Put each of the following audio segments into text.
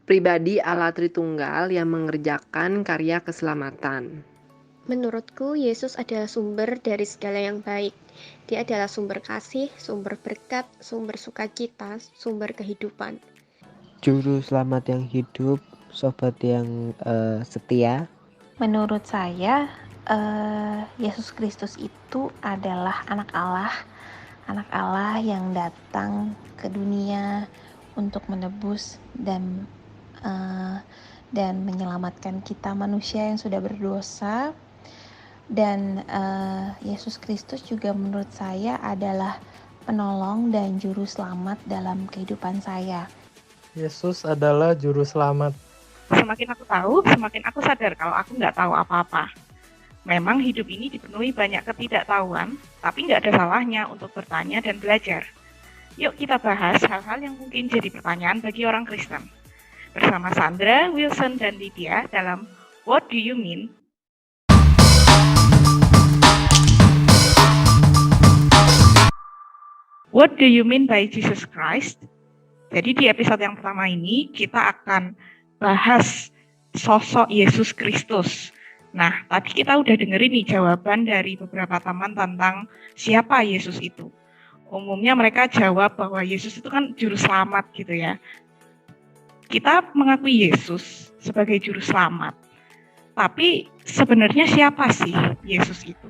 pribadi Allah Tritunggal yang mengerjakan karya keselamatan. Menurutku, Yesus adalah sumber dari segala yang baik. Dia adalah sumber kasih, sumber berkat, sumber sukacita, sumber kehidupan. Juru selamat yang hidup, sobat yang setia. Menurut saya, Yesus Kristus itu adalah anak Allah yang datang ke dunia untuk menebus dan menyelamatkan kita manusia yang sudah berdosa. Dan Yesus Kristus juga menurut saya adalah penolong dan juru selamat dalam kehidupan saya. Yesus adalah juru selamat. Semakin aku tahu, semakin aku sadar kalau aku nggak tahu apa-apa. Memang hidup ini dipenuhi banyak ketidaktahuan, tapi nggak ada salahnya untuk bertanya dan belajar. Yuk kita bahas hal-hal yang mungkin jadi pertanyaan bagi orang Kristen. Bersama Sandra, Wilson, dan Lydia dalam What Do You Mean? What do you mean by Jesus Christ? Jadi di episode yang pertama ini kita akan bahas sosok Yesus Kristus. Nah, tadi kita udah dengerin nih jawaban dari beberapa teman tentang siapa Yesus itu. Umumnya mereka jawab bahwa Yesus itu kan juru selamat gitu ya. Kita mengakui Yesus sebagai juru selamat. Tapi sebenarnya siapa sih Yesus itu?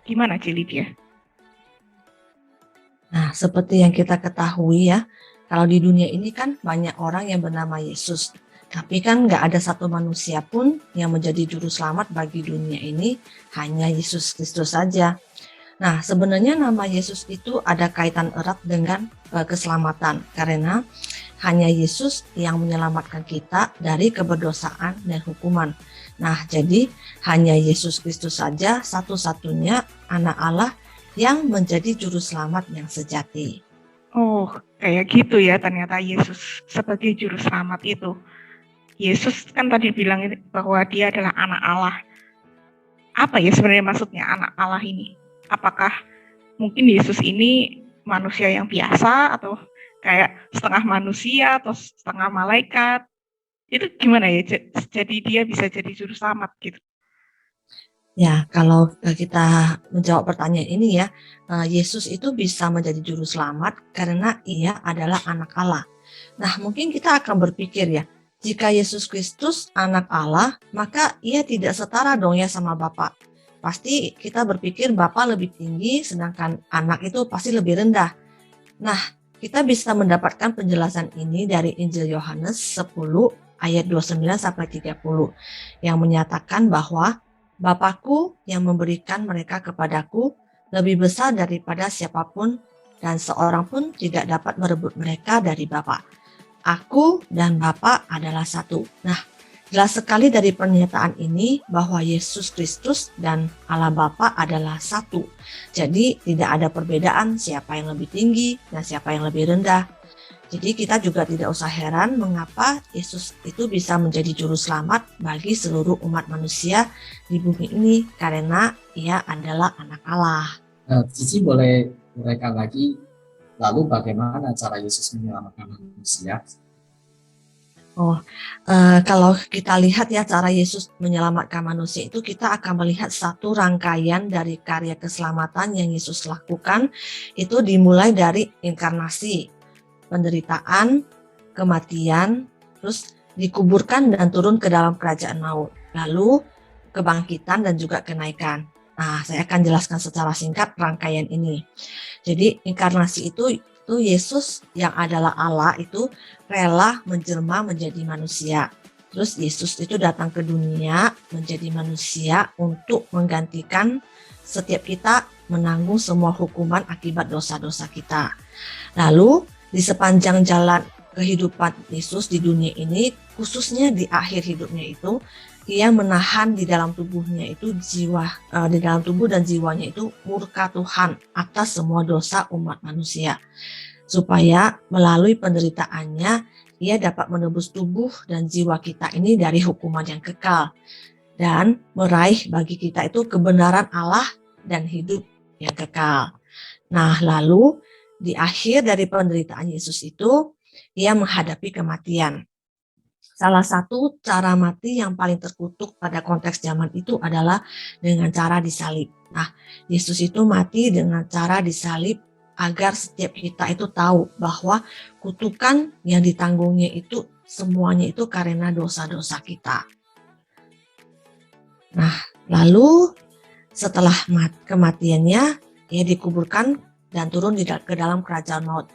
Gimana Cili dia? Nah, seperti yang kita ketahui ya, kalau di dunia ini kan banyak orang yang bernama Yesus. Tapi kan nggak ada satu manusia pun yang menjadi juru selamat bagi dunia ini, hanya Yesus Kristus saja. Nah, sebenarnya nama Yesus itu ada kaitan erat dengan keselamatan, karena hanya Yesus yang menyelamatkan kita dari keberdosaan dan hukuman. Nah, jadi hanya Yesus Kristus saja satu-satunya anak Allah yang menjadi juru selamat yang sejati. Oh, kayak gitu ya ternyata Yesus sebagai juru selamat itu. Yesus kan tadi bilang bahwa dia adalah anak Allah. Apa ya sebenarnya maksudnya anak Allah ini? Apakah mungkin Yesus ini manusia yang biasa atau kayak setengah manusia atau setengah malaikat? Itu gimana ya? Jadi dia bisa jadi juru selamat gitu. Ya, kalau kita menjawab pertanyaan ini ya, Yesus itu bisa menjadi juru selamat karena ia adalah anak Allah. Nah, mungkin kita akan berpikir ya, jika Yesus Kristus anak Allah, maka ia tidak setara dong ya sama Bapa. Pasti kita berpikir Bapa lebih tinggi, sedangkan anak itu pasti lebih rendah. Nah, kita bisa mendapatkan penjelasan ini dari Injil Yohanes 10 ayat 29-30 yang menyatakan bahwa Bapakku yang memberikan mereka kepadaku lebih besar daripada siapapun dan seorang pun tidak dapat merebut mereka dari Bapa. Aku dan Bapa adalah satu. Nah, jelas sekali dari pernyataan ini bahwa Yesus Kristus dan Allah Bapa adalah satu. Jadi tidak ada perbedaan siapa yang lebih tinggi dan siapa yang lebih rendah. Jadi kita juga tidak usah heran mengapa Yesus itu bisa menjadi juru selamat bagi seluruh umat manusia di bumi ini karena ia adalah anak Allah. Cici boleh uraikan lagi, lalu bagaimana cara Yesus menyelamatkan manusia? Kalau kita lihat ya cara Yesus menyelamatkan manusia itu kita akan melihat satu rangkaian dari karya keselamatan yang Yesus lakukan itu dimulai dari inkarnasi, penderitaan, kematian, terus dikuburkan dan turun ke dalam kerajaan maut. Lalu kebangkitan dan juga kenaikan. Nah, saya akan jelaskan secara singkat rangkaian ini. Jadi inkarnasi itu Yesus yang adalah Allah itu rela menjelma menjadi manusia. Terus Yesus itu datang ke dunia menjadi manusia untuk menggantikan setiap kita menanggung semua hukuman akibat dosa-dosa kita. Lalu di sepanjang jalan kehidupan Yesus di dunia ini, khususnya di akhir hidupnya itu, ia menahan di dalam tubuhnya itu di dalam tubuh dan jiwanya itu murka Tuhan atas semua dosa umat manusia. Supaya melalui penderitaannya, ia dapat menebus tubuh dan jiwa kita ini dari hukuman yang kekal. Dan meraih bagi kita itu kebenaran Allah dan hidup yang kekal. Nah, lalu di akhir dari penderitaan Yesus itu, ia menghadapi kematian. Salah satu cara mati yang paling terkutuk pada konteks zaman itu adalah dengan cara disalib. Nah, Yesus itu mati dengan cara disalib agar setiap kita itu tahu bahwa kutukan yang ditanggungnya itu semuanya itu karena dosa-dosa kita. Nah, lalu setelah kematiannya, ia dikuburkan dan turun ke dalam kerajaan maut.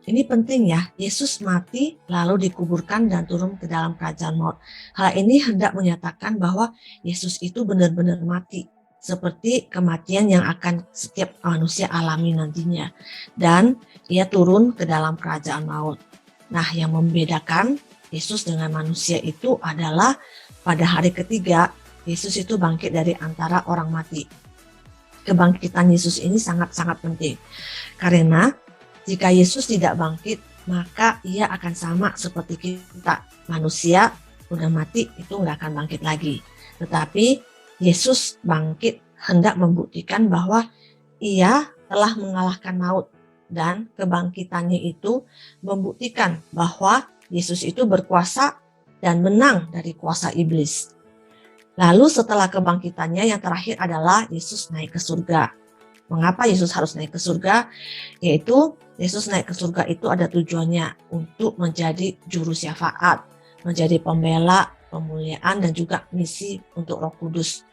Ini penting ya, Yesus mati lalu dikuburkan dan turun ke dalam kerajaan maut. Hal ini hendak menyatakan bahwa Yesus itu benar-benar mati, seperti kematian yang akan setiap manusia alami nantinya. Dan ia turun ke dalam kerajaan maut. Nah, yang membedakan Yesus dengan manusia itu adalah pada hari ketiga, Yesus itu bangkit dari antara orang mati. Kebangkitan Yesus ini sangat-sangat penting. Karena jika Yesus tidak bangkit, maka ia akan sama seperti kita. Manusia udah mati itu nggak akan bangkit lagi. Tetapi Yesus bangkit hendak membuktikan bahwa ia telah mengalahkan maut. Dan kebangkitannya itu membuktikan bahwa Yesus itu berkuasa dan menang dari kuasa iblis. Lalu setelah kebangkitannya yang terakhir adalah Yesus naik ke surga. Mengapa Yesus harus naik ke surga? Yaitu Yesus naik ke surga itu ada tujuannya untuk menjadi juru syafaat, menjadi pembela, pemuliaan dan juga misi untuk Roh Kudus.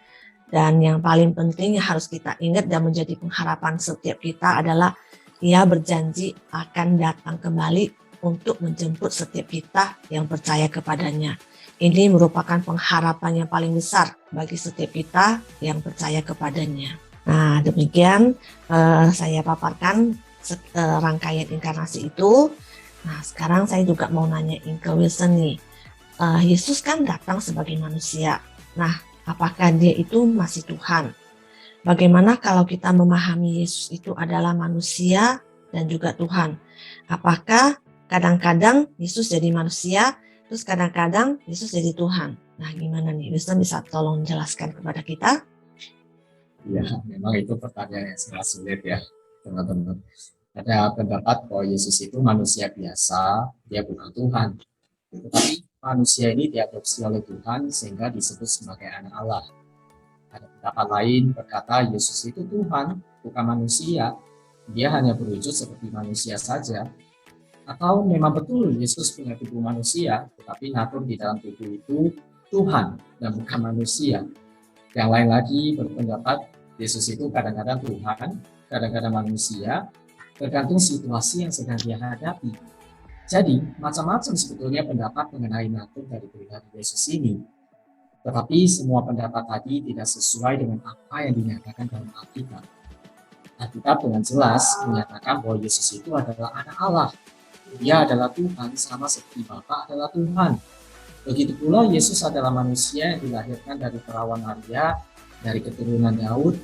Dan yang paling penting yang harus kita ingat dan menjadi pengharapan setiap kita adalah ia berjanji akan datang kembali untuk menjemput setiap kita yang percaya kepadanya. Ini merupakan pengharapan yang paling besar bagi setiap kita yang percaya kepadanya. Nah, demikian saya paparkan rangkaian inkarnasi itu. Nah, sekarang saya juga mau nanyain ke Wilson nih. Yesus kan datang sebagai manusia. Nah, apakah dia itu masih Tuhan? Bagaimana kalau kita memahami Yesus itu adalah manusia dan juga Tuhan? Apakah kadang-kadang Yesus jadi manusia, terus kadang-kadang Yesus jadi Tuhan? Nah, gimana nih? Wilson bisa tolong jelaskan kepada kita? Ya, memang itu pertanyaan yang sangat sulit ya, teman-teman. Ada pendapat bahwa Yesus itu manusia biasa, dia bukan Tuhan. Tetapi manusia ini diadopsi oleh Tuhan sehingga disebut sebagai anak Allah. Ada pendapat lain berkata Yesus itu Tuhan, bukan manusia. Dia hanya berwujud seperti manusia saja. Atau memang betul Yesus punya tubuh manusia, tetapi natur di dalam tubuh itu Tuhan dan bukan manusia. Yang lain lagi berpendapat Yesus itu kadang-kadang Tuhan, kadang-kadang manusia, tergantung situasi yang sedang dia hadapi. Jadi, macam-macam sebetulnya pendapat mengenai natur dari pribadi Yesus ini. Tetapi semua pendapat tadi tidak sesuai dengan apa yang dinyatakan dalam Alkitab. Alkitab dengan jelas menyatakan bahwa Yesus itu adalah anak Allah. Dia adalah Tuhan sama seperti Bapa adalah Tuhan. Begitu pula Yesus adalah manusia yang dilahirkan dari perawan Maria, dari keturunan Daud,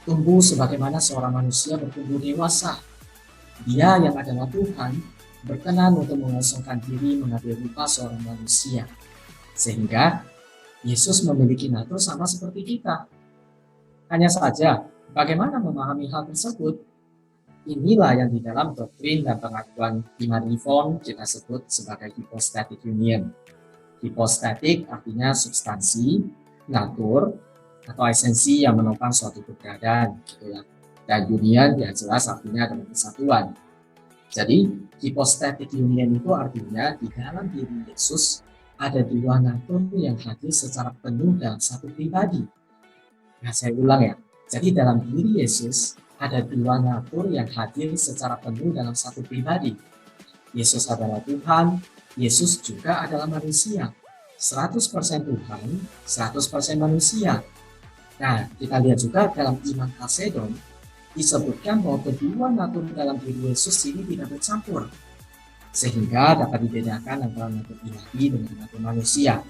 tumbuh sebagaimana seorang manusia bertumbuh dewasa. Dia yang adalah Tuhan berkenan untuk mengosongkan diri mengambil rupa seorang manusia. Sehingga Yesus memiliki natur sama seperti kita. Hanya saja, bagaimana memahami hal tersebut? Inilah yang di dalam doktrin dan pengakuan iman reform kita sebut sebagai hypostatic union. Hypostatic artinya substansi, natur, atau esensi yang menopang suatu keberadaan. Gitu ya. Dan union yang jelas artinya adalah kesatuan. Jadi, hypostatic union itu artinya di dalam diri Yesus ada dua natur yang hadir secara penuh dalam satu pribadi. Nah, saya ulang ya. Jadi dalam diri Yesus ada dua natur yang hadir secara penuh dalam satu pribadi. Yesus adalah Tuhan, Yesus juga adalah manusia. 100% Tuhan, 100% manusia. Nah, kita lihat juga dalam iman Kalsedon, disebutkan bahwa kedua natur dalam diri Yesus ini tidak bercampur. Sehingga dapat dibedakan antara natur ilahi dengan natur manusia.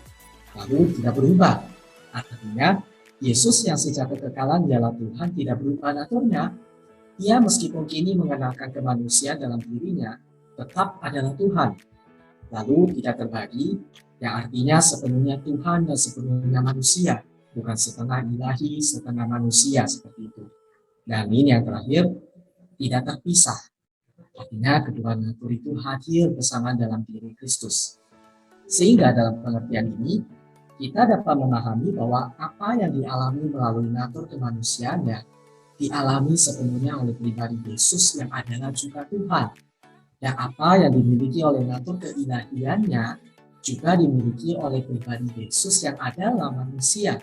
Lalu tidak berubah. Artinya, Yesus yang sejak kekekalan ialah Tuhan tidak berubah naturnya. Ia meskipun kini mengenalkan kemanusiaan dalam dirinya, tetap adalah Tuhan. Lalu tidak terbagi, yang artinya sepenuhnya Tuhan dan sepenuhnya manusia. Bukan setengah ilahi, setengah manusia seperti itu. Dan ini yang terakhir, tidak terpisah. Artinya kedua natur itu hadir bersama dalam diri Kristus. Sehingga dalam pengertian ini, kita dapat memahami bahwa apa yang dialami melalui natur kemanusiaannya dialami sepenuhnya oleh pribadi Yesus yang adalah juga Tuhan. Dan apa yang dimiliki oleh natur keilahiannya juga dimiliki oleh pribadi Yesus yang adalah manusia.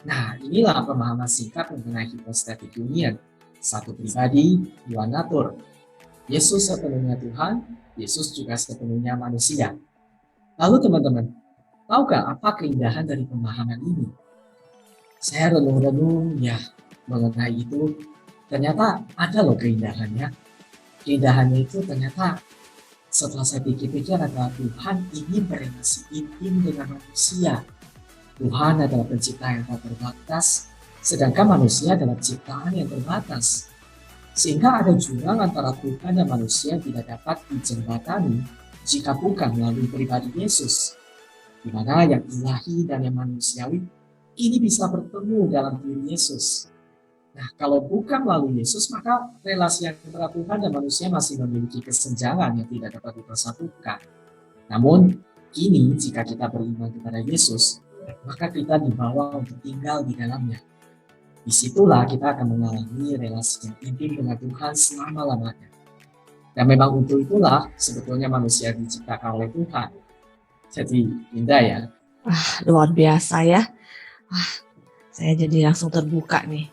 Nah, inilah pemahaman singkat mengenai hypostatic union. Satu pribadi, dua natur. Yesus sepenuhnya Tuhan, Yesus juga sepenuhnya manusia. Lalu teman-teman, tahukah apa keindahan dari pemahaman ini? Saya renung-renung ya mengenai itu, ternyata ada loh keindahannya. Keindahannya itu ternyata setelah saya pikir-pikir adalah Tuhan ingin berrelasi intim dengan manusia. Tuhan adalah pencipta yang tak terbatas, sedangkan manusia adalah ciptaan yang terbatas. Sehingga ada jurang antara Tuhan dan manusia yang tidak dapat dijembatani jika bukan melalui pribadi Yesus, di mana yang ilahi dan yang manusiawi ini bisa bertemu dalam diri Yesus. Nah, kalau bukan melalui Yesus, maka relasi antara Tuhan dan manusia masih memiliki kesenjangan yang tidak dapat dipersatukan. Namun, kini jika kita beriman kepada Yesus, maka kita dibawa untuk tinggal di dalamnya. Disitulah kita akan mengalami relasi yang intim dengan Tuhan selama-lamanya. Dan memang untuk itulah sebetulnya manusia diciptakan oleh Tuhan. Jadi indah ya. Luar biasa ya. Saya jadi langsung terbuka nih.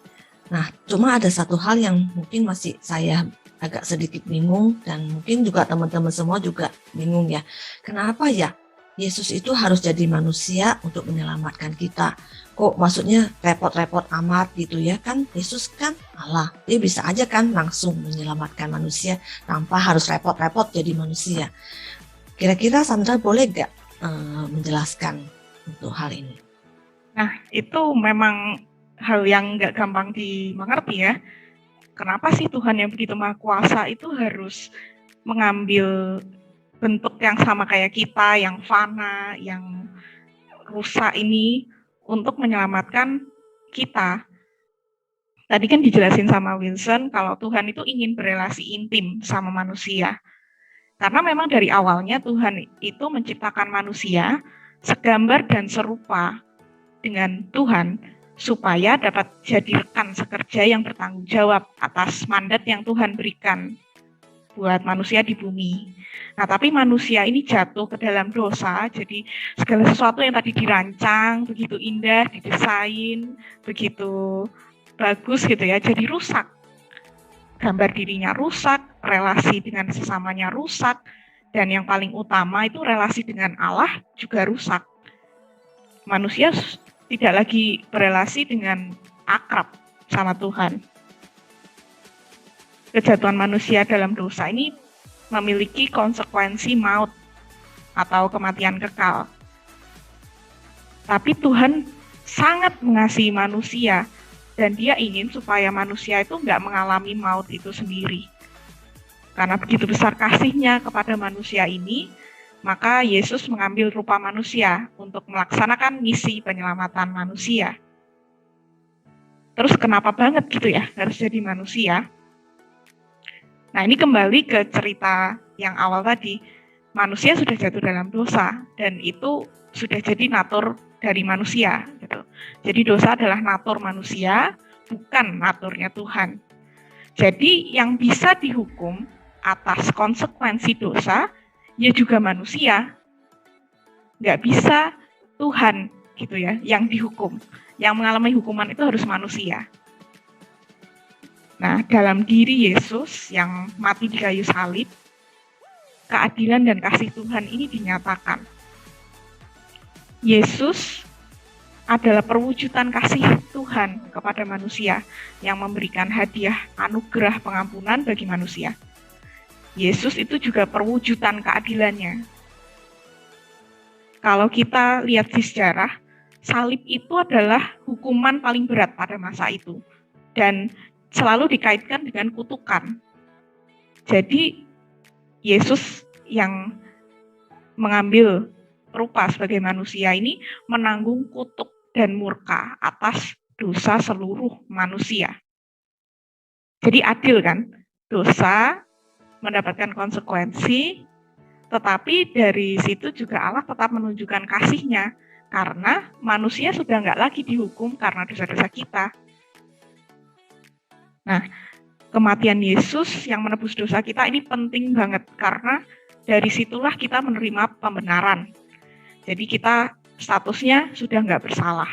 Nah, cuma ada satu hal yang mungkin masih saya agak sedikit bingung, dan mungkin juga teman-teman semua juga bingung ya. Kenapa ya Yesus itu harus jadi manusia untuk menyelamatkan kita? Kok maksudnya repot-repot amat gitu ya kan? Yesus kan Allah, dia bisa aja kan langsung menyelamatkan manusia tanpa harus repot-repot jadi manusia. Kira-kira Sandra boleh gak menjelaskan untuk hal ini? Nah, itu memang hal yang nggak gampang dimengerti ya. Kenapa sih Tuhan yang begitu maha kuasa itu harus mengambil bentuk yang sama kayak kita, yang fana, yang rusak ini untuk menyelamatkan kita. Tadi kan dijelasin sama Wilson kalau Tuhan itu ingin berelasi intim sama manusia. Karena memang dari awalnya Tuhan itu menciptakan manusia segambar dan serupa dengan Tuhan supaya dapat jadi rekan sekerja yang bertanggung jawab atas mandat yang Tuhan berikan buat manusia di bumi. Nah, tapi manusia ini jatuh ke dalam dosa, jadi segala sesuatu yang tadi dirancang, begitu indah, didesain, begitu bagus gitu ya, jadi rusak. Gambar dirinya rusak, relasi dengan sesamanya rusak, dan yang paling utama itu relasi dengan Allah juga rusak. Manusia tidak lagi berelasi dengan akrab sama Tuhan. Kejatuhan manusia dalam dosa ini memiliki konsekuensi maut atau kematian kekal. Tapi Tuhan sangat mengasihi manusia dan dia ingin supaya manusia itu nggak mengalami maut itu sendiri. Karena begitu besar kasihnya kepada manusia ini, maka Yesus mengambil rupa manusia untuk melaksanakan misi penyelamatan manusia. Terus kenapa banget gitu ya harus jadi manusia? Nah, ini kembali ke cerita yang awal tadi. Manusia sudah jatuh dalam dosa dan itu sudah jadi natur dari manusia gitu. Jadi dosa adalah natur manusia, bukan naturnya Tuhan. Jadi yang bisa dihukum atas konsekuensi dosa ya juga manusia. Nggak bisa Tuhan gitu ya yang dihukum. Yang mengalami hukuman itu harus manusia. Nah, dalam diri Yesus yang mati di kayu salib, keadilan dan kasih Tuhan ini dinyatakan. Yesus adalah perwujudan kasih Tuhan kepada manusia yang memberikan hadiah anugerah pengampunan bagi manusia. Yesus itu juga perwujudan keadilannya. Kalau kita lihat di sejarah, salib itu adalah hukuman paling berat pada masa itu. Dan selalu dikaitkan dengan kutukan. Jadi Yesus yang mengambil rupa sebagai manusia ini menanggung kutuk dan murka atas dosa seluruh manusia. Jadi adil kan? Dosa mendapatkan konsekuensi, Tetapi dari situ juga Allah tetap menunjukkan kasih-Nya, karena manusia sudah nggak lagi dihukum karena dosa-dosa kita. Nah, kematian Yesus yang menebus dosa kita ini penting banget, karena dari situlah kita menerima pembenaran. Jadi kita statusnya sudah nggak bersalah.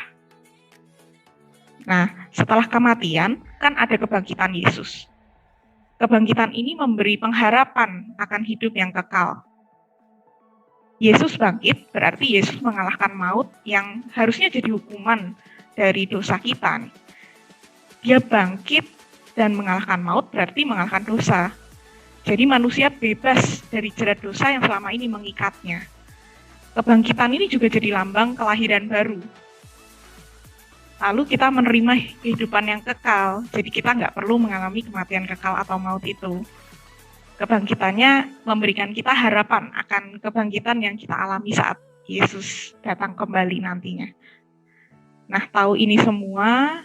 Nah, setelah kematian kan ada kebangkitan Yesus. Kebangkitan ini memberi pengharapan akan hidup yang kekal. Yesus bangkit berarti Yesus mengalahkan maut yang harusnya jadi hukuman dari dosa kita. Dia bangkit dan mengalahkan maut berarti mengalahkan dosa. Jadi manusia bebas dari jerat dosa yang selama ini mengikatnya. Kebangkitan ini juga jadi lambang kelahiran baru. Lalu kita menerima kehidupan yang kekal, jadi kita nggak perlu mengalami kematian kekal atau maut itu. Kebangkitannya memberikan kita harapan akan kebangkitan yang kita alami saat Yesus datang kembali nantinya. Nah, tahu ini semua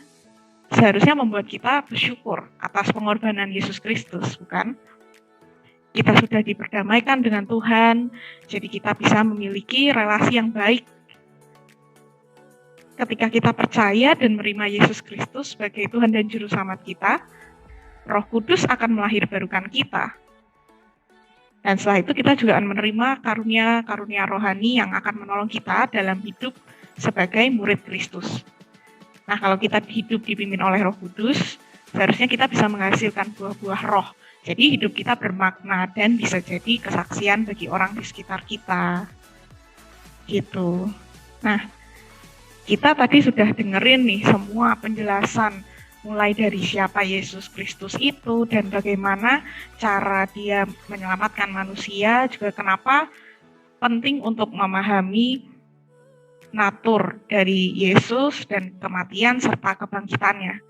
seharusnya membuat kita bersyukur atas pengorbanan Yesus Kristus, bukan? Kita sudah diperdamaikan dengan Tuhan, jadi kita bisa memiliki relasi yang baik. Ketika kita percaya dan menerima Yesus Kristus sebagai Tuhan dan Juru Selamat kita, Roh Kudus akan melahirbarukan kita. Dan setelah itu kita juga akan menerima karunia-karunia rohani yang akan menolong kita dalam hidup sebagai murid Kristus. Nah, kalau kita hidup dipimpin oleh Roh Kudus, seharusnya kita bisa menghasilkan buah-buah roh. Jadi hidup kita bermakna dan bisa jadi kesaksian bagi orang di sekitar kita. Gitu. Nah, kita tadi sudah dengerin nih semua penjelasan mulai dari siapa Yesus Kristus itu dan bagaimana cara dia menyelamatkan manusia, juga kenapa penting untuk memahami natur dari Yesus dan kematian serta kebangkitannya.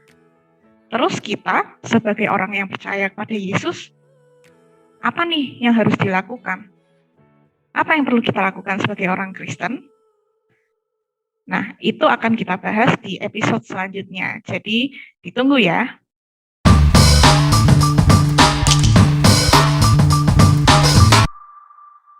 Terus kita sebagai orang yang percaya kepada Yesus, apa nih yang harus dilakukan? Apa yang perlu kita lakukan sebagai orang Kristen? Nah, itu akan kita bahas di episode selanjutnya. Jadi, ditunggu ya.